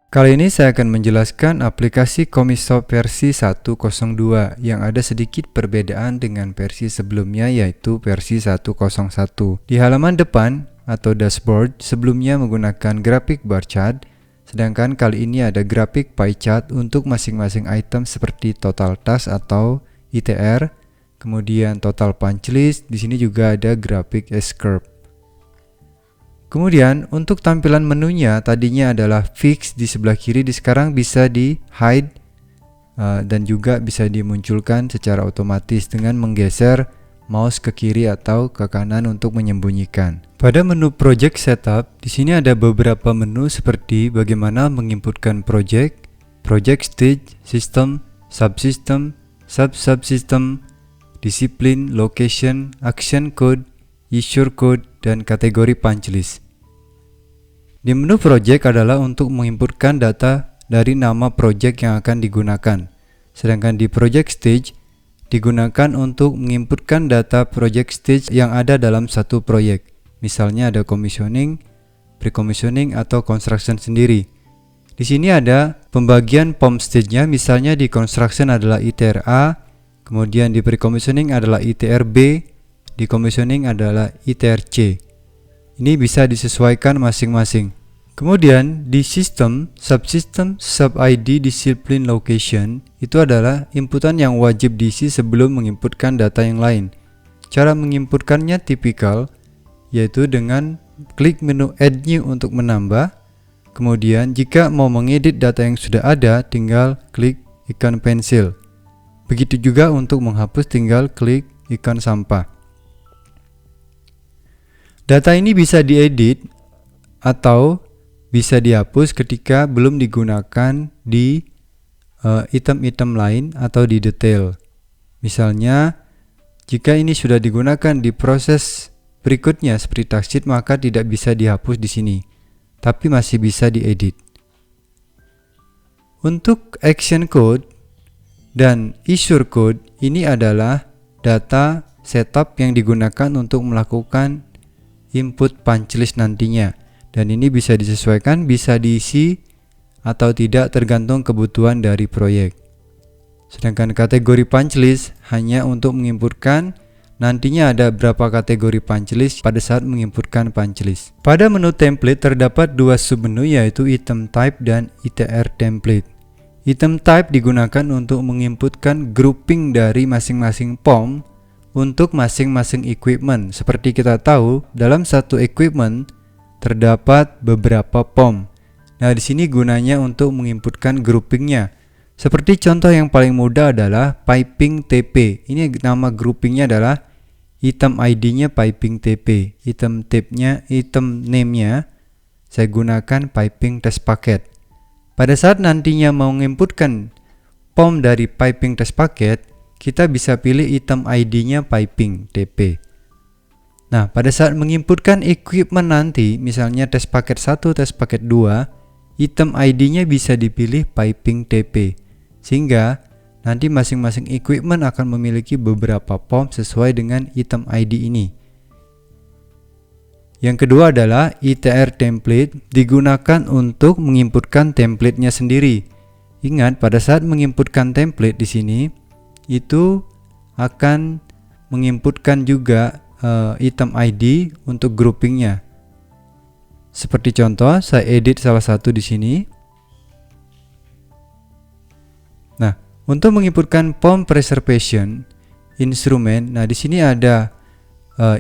Kali ini saya akan menjelaskan aplikasi Comisoft versi 1.02 yang ada sedikit perbedaan dengan versi sebelumnya, yaitu versi 1.01. Di halaman depan atau dashboard sebelumnya menggunakan grafik bar chart, sedangkan kali ini ada grafik pie chart untuk masing-masing item seperti total task atau ITR, kemudian total punch list. Di sini juga ada grafik S-curve. Kemudian untuk tampilan menunya tadinya adalah fix di sebelah kiri, sekarang bisa di hide dan juga bisa dimunculkan secara otomatis dengan menggeser mouse ke kiri atau ke kanan untuk menyembunyikan. Pada menu project setup, di sini ada beberapa menu seperti bagaimana menginputkan project, project stage, system, subsystem, sub-subsystem, disiplin, location, action code, issue code, dan kategori punch list. Di menu project adalah untuk menginputkan data dari nama project yang akan digunakan. Sedangkan di project stage digunakan untuk menginputkan data project stage yang ada dalam satu proyek. Misalnya ada commissioning, pre-commissioning, atau construction sendiri. Di sini ada pembagian POM stage-nya, misalnya di construction adalah ITR A, kemudian di pre-commissioning adalah ITR B, di commissioning adalah ITR C. Ini bisa disesuaikan masing-masing. Kemudian di sistem, subsystem, sub-ID, discipline, location itu adalah inputan yang wajib diisi sebelum menginputkan data yang lain. Cara menginputkannya tipikal, yaitu dengan klik menu Add New untuk menambah. Kemudian jika mau mengedit data yang sudah ada, tinggal klik ikon pensil. Begitu juga untuk menghapus, tinggal klik ikon sampah. Data ini bisa diedit atau bisa dihapus ketika belum digunakan di item-item lain atau di detail. Misalnya, jika ini sudah digunakan di proses berikutnya seperti task sheet, maka tidak bisa dihapus di sini, tapi masih bisa diedit. Untuk action code dan issue code, ini adalah data setup yang digunakan untuk melakukan input punch list nantinya, dan ini bisa disesuaikan, bisa diisi atau tidak tergantung kebutuhan dari proyek. Sedangkan kategori punch list hanya untuk menginputkan nantinya ada berapa kategori punch list pada saat menginputkan punch list. Pada menu template terdapat dua submenu, yaitu item type dan ITR template. Item type digunakan untuk menginputkan grouping dari masing-masing POM untuk masing-masing equipment. Seperti kita tahu, dalam satu equipment terdapat beberapa POM. Nah, di sini gunanya untuk menginputkan groupingnya. Seperti contoh yang paling mudah adalah piping TP. Ini nama groupingnya adalah item ID-nya piping TP. Item type-nya, item name-nya saya gunakan piping test packet. Pada saat nantinya mau menginputkan POM dari piping test packet, kita bisa pilih item ID-nya piping TP. Nah, pada saat menginputkan equipment nanti, misalnya test paket 1, test paket 2, item ID-nya bisa dipilih piping TP. Sehingga nanti masing-masing equipment akan memiliki beberapa POM sesuai dengan item ID ini. Yang kedua adalah ITR template, digunakan untuk menginputkan template-nya sendiri. Ingat, pada saat menginputkan template di sini, itu akan menginputkan juga item ID untuk groupingnya. Seperti contoh, saya edit salah satu di sini. Nah, untuk menginputkan POM preservation instrument, nah di sini ada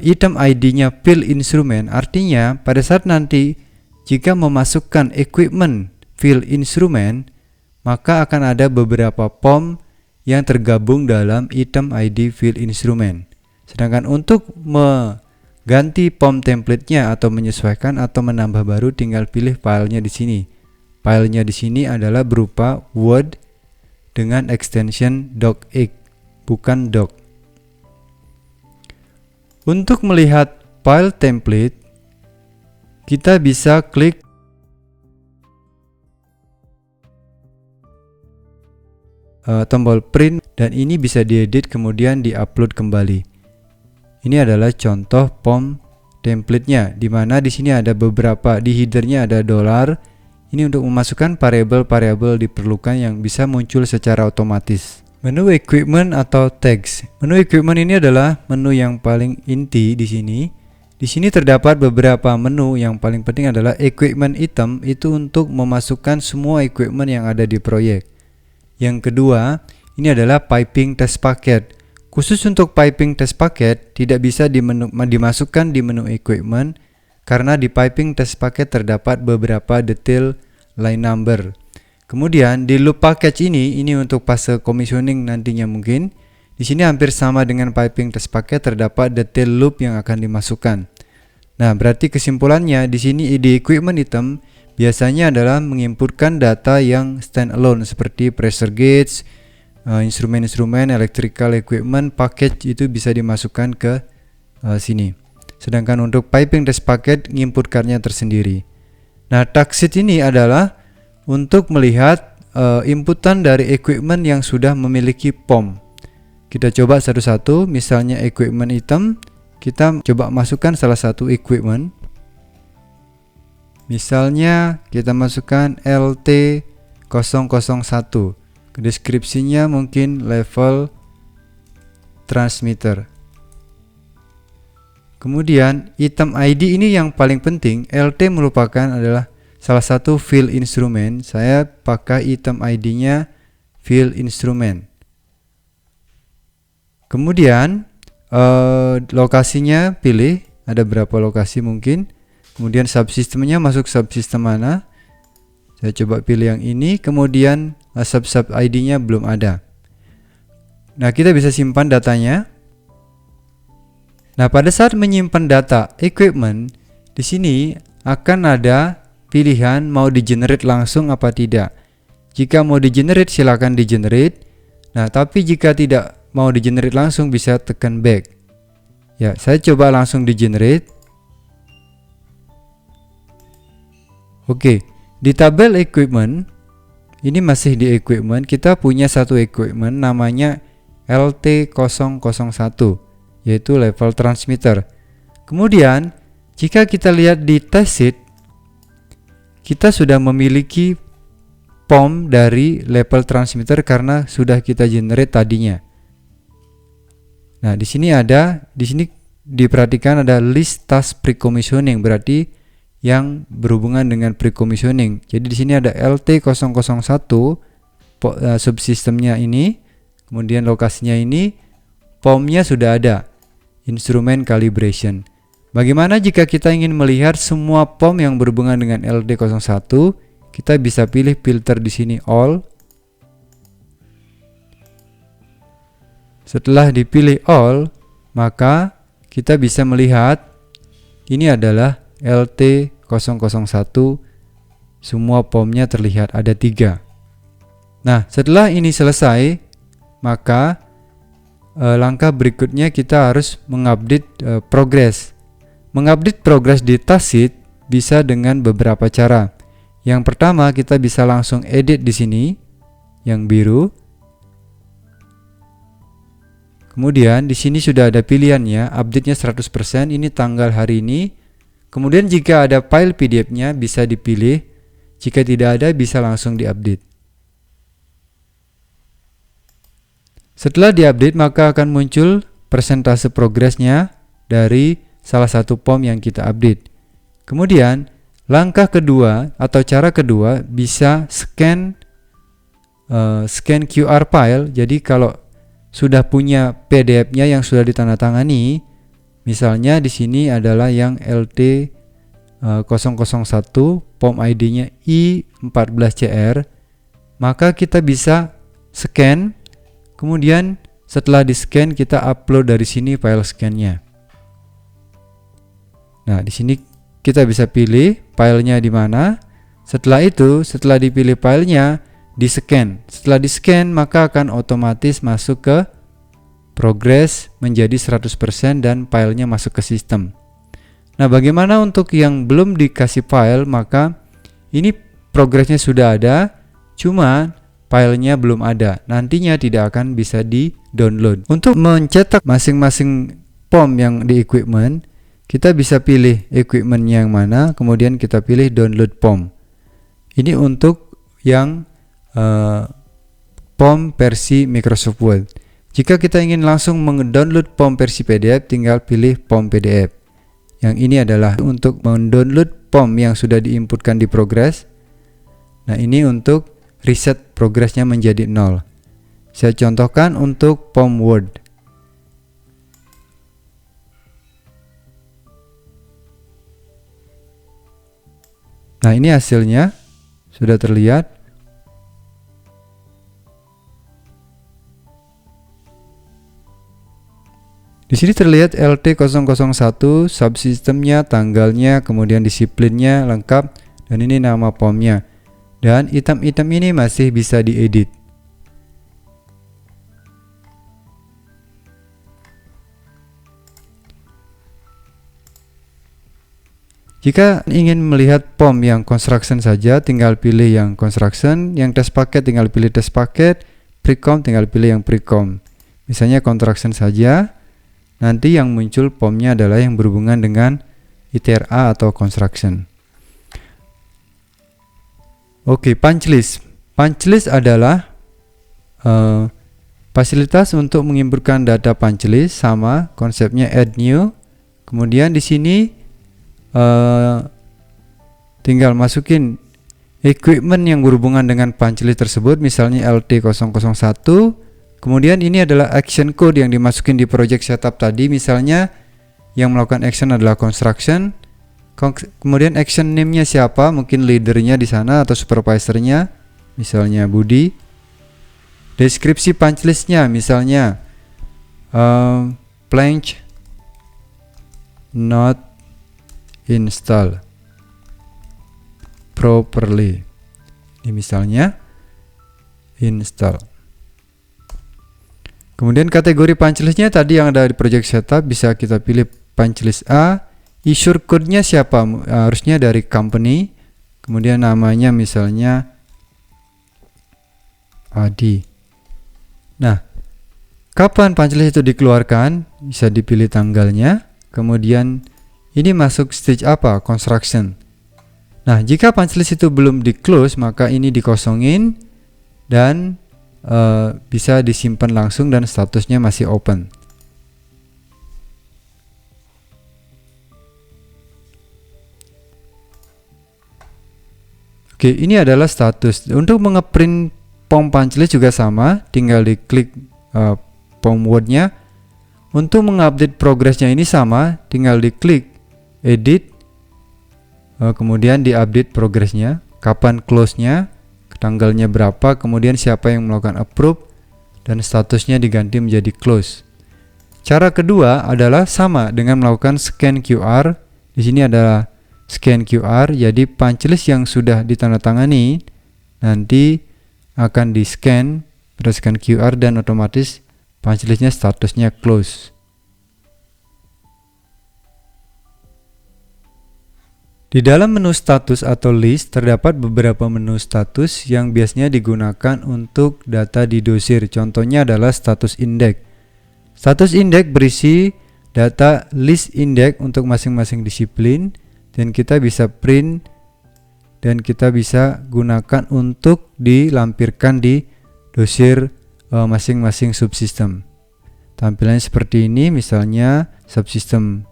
item ID-nya field instrument. Artinya pada saat nanti jika memasukkan equipment field instrument, maka akan ada beberapa POM yang tergabung dalam item ID field instrument. Sedangkan untuk mengganti POM template-nya atau menyesuaikan atau menambah baru, tinggal pilih filenya di sini. Filenya di sini adalah berupa Word dengan extension docx, bukan doc. Untuk melihat file template, kita bisa klik tombol print, dan ini bisa diedit kemudian diupload kembali. Ini adalah contoh POM template-nya, di mana di sini ada beberapa, di header-nya ada $, Ini untuk memasukkan variabel-variabel diperlukan yang bisa muncul secara otomatis. Menu equipment atau tags. Menu equipment ini adalah menu yang paling inti di sini. Di sini terdapat beberapa menu. Yang paling penting adalah equipment item, itu untuk memasukkan semua equipment yang ada di proyek. Yang kedua, ini adalah piping test packet. Khusus untuk piping test packet tidak bisa dimasukkan di menu equipment karena di piping test packet terdapat beberapa detail line number. Kemudian di loop package ini untuk fase commissioning nantinya mungkin. Di sini hampir sama dengan piping test packet, terdapat detail loop yang akan dimasukkan. Nah, berarti kesimpulannya di sini di equipment item biasanya adalah menginputkan data yang standalone seperti pressure gauge, instrumen-instrumen, electrical equipment, package itu bisa dimasukkan ke sini. Sedangkan untuk piping test packet menginputkannya tersendiri. Nah, tag sheet ini adalah untuk melihat inputan dari equipment yang sudah memiliki POM. Kita coba satu-satu, misalnya equipment item, kita coba masukkan salah satu equipment. Misalnya kita masukkan LT001. Deskripsinya mungkin level transmitter. Kemudian item ID ini yang paling penting. LT merupakan adalah salah satu field instrument. Saya pakai item ID-nya field instrument. Kemudian lokasinya pilih, ada berapa lokasi mungkin. Kemudian subsistemnya masuk subsistem mana. Saya coba pilih yang ini. Kemudian sub ID-nya belum ada. Nah, kita bisa simpan datanya. Nah, pada saat menyimpan data equipment, di sini akan ada pilihan mau di-generate langsung apa tidak. Jika mau di-generate, silakan di-generate. Nah, tapi jika tidak mau di-generate langsung, bisa tekan back. Ya, saya coba langsung di-generate. Oke, di tabel equipment, ini masih di equipment, kita punya satu equipment namanya LT001. Yaitu level transmitter. Kemudian jika kita lihat di test sheet, kita sudah memiliki POM dari level transmitter karena sudah kita generate tadinya. Nah, di sini diperhatikan ada list task pre-commissioning, berarti yang berhubungan dengan pre-commissioning. Jadi di sini ada LT001 subsistemnya ini, kemudian lokasinya ini, POM-nya sudah ada. Instrumen calibration. Bagaimana jika kita ingin melihat semua POM yang berhubungan dengan LT01? Kita bisa pilih filter di sini all. Setelah dipilih all, maka kita bisa melihat ini adalah LT001. Semua POM-nya terlihat ada 3. Nah, setelah ini selesai, maka langkah berikutnya kita harus mengupdate progress. Mengupdate progress di task sheet bisa dengan beberapa cara. Yang pertama, kita bisa langsung edit di sini yang biru. Kemudian di sini sudah ada pilihannya, update-nya 100%, ini tanggal hari ini. Kemudian jika ada file PDF-nya bisa dipilih. Jika tidak ada, bisa langsung diupdate. Setelah diupdate, maka akan muncul persentase progresnya dari salah satu POM yang kita update. Kemudian langkah kedua atau cara kedua bisa scan QR file. Jadi kalau sudah punya PDF-nya yang sudah ditandatangani, misalnya di sini adalah yang LT001, POM ID-nya I14CR, maka kita bisa scan. Kemudian setelah di-scan kita upload dari sini file scan-nya. Nah, di sini kita bisa pilih filenya di mana. Setelah itu, setelah dipilih filenya, di-scan. Setelah di-scan, maka akan otomatis masuk ke progress menjadi 100% dan filenya masuk ke sistem. Nah, bagaimana untuk yang belum dikasih file, maka ini progresnya sudah ada, cuma filenya belum ada, nantinya tidak akan bisa di-download. Untuk mencetak masing-masing POM yang di equipment, kita bisa pilih equipment yang mana, kemudian kita pilih download POM. Ini untuk yang POM versi Microsoft Word. Jika kita ingin langsung mendownload POM versi PDF, tinggal pilih POM PDF. Yang ini adalah untuk mendownload POM yang sudah diinputkan di progress. Nah, ini untuk reset progressnya menjadi 0. Saya contohkan untuk POM Word. Nah, ini hasilnya sudah terlihat. Di sini terlihat LT001, subsistemnya, tanggalnya, kemudian disiplinnya lengkap, dan ini nama POM-nya. Dan item-item ini masih bisa diedit. Jika ingin melihat POM yang construction saja, tinggal pilih yang construction, yang test paket tinggal pilih test paket, precom tinggal pilih yang precom. Misalnya construction saja. Nanti yang muncul POM-nya adalah yang berhubungan dengan ITRA atau construction. Oke, punch list. Punch list adalah fasilitas untuk mengirimkan data punch list, sama konsepnya add new. Kemudian di sini tinggal masukin equipment yang berhubungan dengan punch list tersebut, misalnya LT001. Kemudian ini adalah action code yang dimasukin di project setup tadi, misalnya yang melakukan action adalah construction. Kemudian action name-nya siapa, mungkin leadernya di sana atau supervisornya, misalnya Budi. Deskripsi punch list-nya misalnya plank not install properly. Ini misalnya install. Kemudian kategori punch list-nya tadi yang ada di project setup bisa kita pilih punch list A. Issue code-nya siapa? Harusnya dari company. Kemudian namanya misalnya Adi. Nah, kapan punch list itu dikeluarkan? Bisa dipilih tanggalnya. Kemudian ini masuk stage apa? Construction. Nah, jika punch list itu belum di-close, maka ini dikosongin dan bisa disimpan langsung dan statusnya masih open. Oke, ini adalah status. Untuk mengeprint POM punch list juga sama, tinggal diklik POM Word-nya. Untuk mengupdate progressnya ini sama, tinggal diklik edit, kemudian diupdate progressnya, kapan close-nya, tanggalnya berapa, kemudian siapa yang melakukan approve, dan statusnya diganti menjadi close. Cara kedua adalah sama dengan melakukan scan QR. Di sini adalah scan QR, jadi punch list yang sudah ditandatangani nanti akan di-scan berdasarkan QR dan otomatis punch list-nya statusnya close. Di dalam menu status atau list terdapat beberapa menu status yang biasanya digunakan untuk data di dosir. Contohnya adalah status index. Status index berisi data list index untuk masing-masing disiplin dan kita bisa print dan kita bisa gunakan untuk dilampirkan di dosir masing-masing subsistem. Tampilannya seperti ini, misalnya subsistem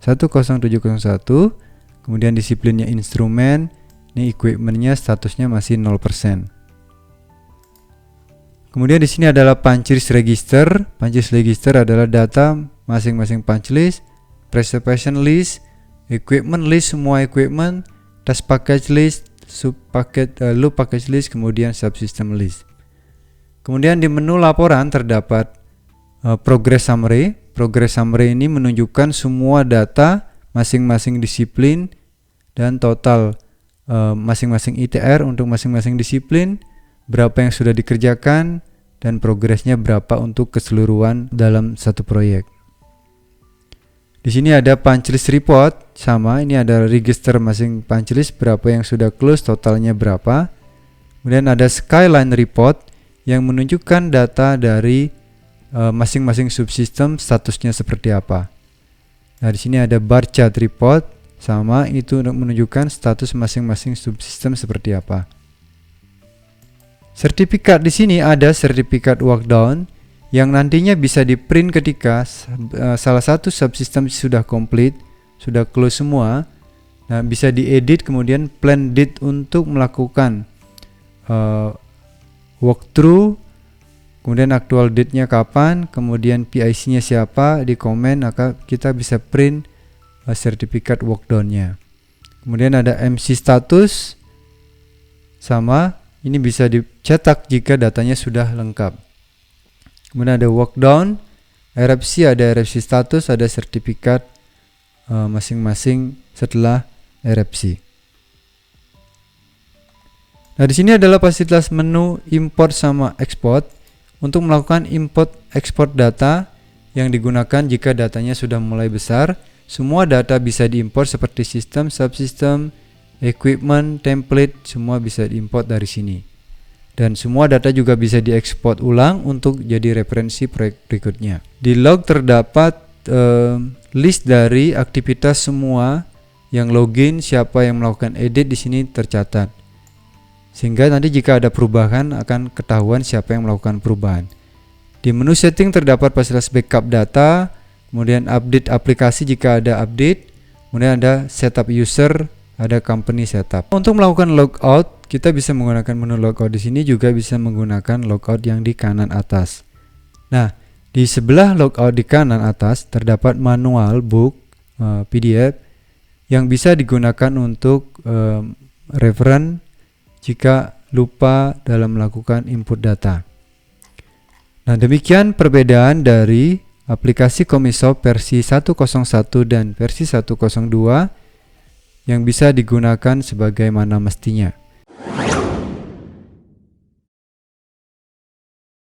10701. Kemudian disiplinnya instrumen, ini equipmentnya statusnya masih 0%. Kemudian di sini adalah punch list register. Punch list register adalah data masing-masing punch list, preservation list, equipment list semua equipment, task package list, sub packet, loop package list, kemudian subsystem list. Kemudian di menu laporan terdapat progress summary. Progress summary ini menunjukkan semua data masing-masing disiplin dan total masing-masing ITR untuk masing-masing disiplin, berapa yang sudah dikerjakan dan progresnya berapa untuk keseluruhan dalam satu proyek. Di sini ada punch list report, sama ini ada register masing punch list, berapa yang sudah close, totalnya berapa. Kemudian ada skyline report yang menunjukkan data dari masing-masing subsistem statusnya seperti apa. Nah, di sini ada bar chart report, sama itu untuk menunjukkan status masing-masing subsistem seperti apa. Sertifikat di sini ada sertifikat workdown yang nantinya bisa di-print ketika salah satu subsistem sudah komplit, sudah close semua. Nah, bisa diedit kemudian plan date untuk melakukan walkthrough, kemudian actual date-nya kapan, kemudian PIC-nya siapa, di komen, maka kita bisa print sertifikat workdown-nya. Kemudian ada MC status sama, ini bisa dicetak jika datanya sudah lengkap. Kemudian ada workdown, RFC, ada RFC status, ada sertifikat masing-masing setelah RFC. Nah, di sini adalah fasilitas menu import sama export untuk melakukan import export data yang digunakan jika datanya sudah mulai besar. Semua data bisa diimport seperti sistem, subsystem, equipment, template, semua bisa diimport dari sini. Dan semua data juga bisa diekspor ulang untuk jadi referensi proyek berikutnya. Di log terdapat list dari aktivitas semua yang login, siapa yang melakukan edit di sini tercatat. Sehingga nanti jika ada perubahan akan ketahuan siapa yang melakukan perubahan. Di menu setting terdapat fasilitas backup data, kemudian update aplikasi jika ada update, kemudian ada setup user, ada company setup. Untuk melakukan logout, kita bisa menggunakan menu logout di sini, juga bisa menggunakan logout yang di kanan atas. Nah, di sebelah logout di kanan atas terdapat manual book PDF yang bisa digunakan untuk reference jika lupa dalam melakukan input data. Nah, demikian perbedaan dari aplikasi Comisoft versi 101 dan versi 102 yang bisa digunakan sebagaimana mestinya.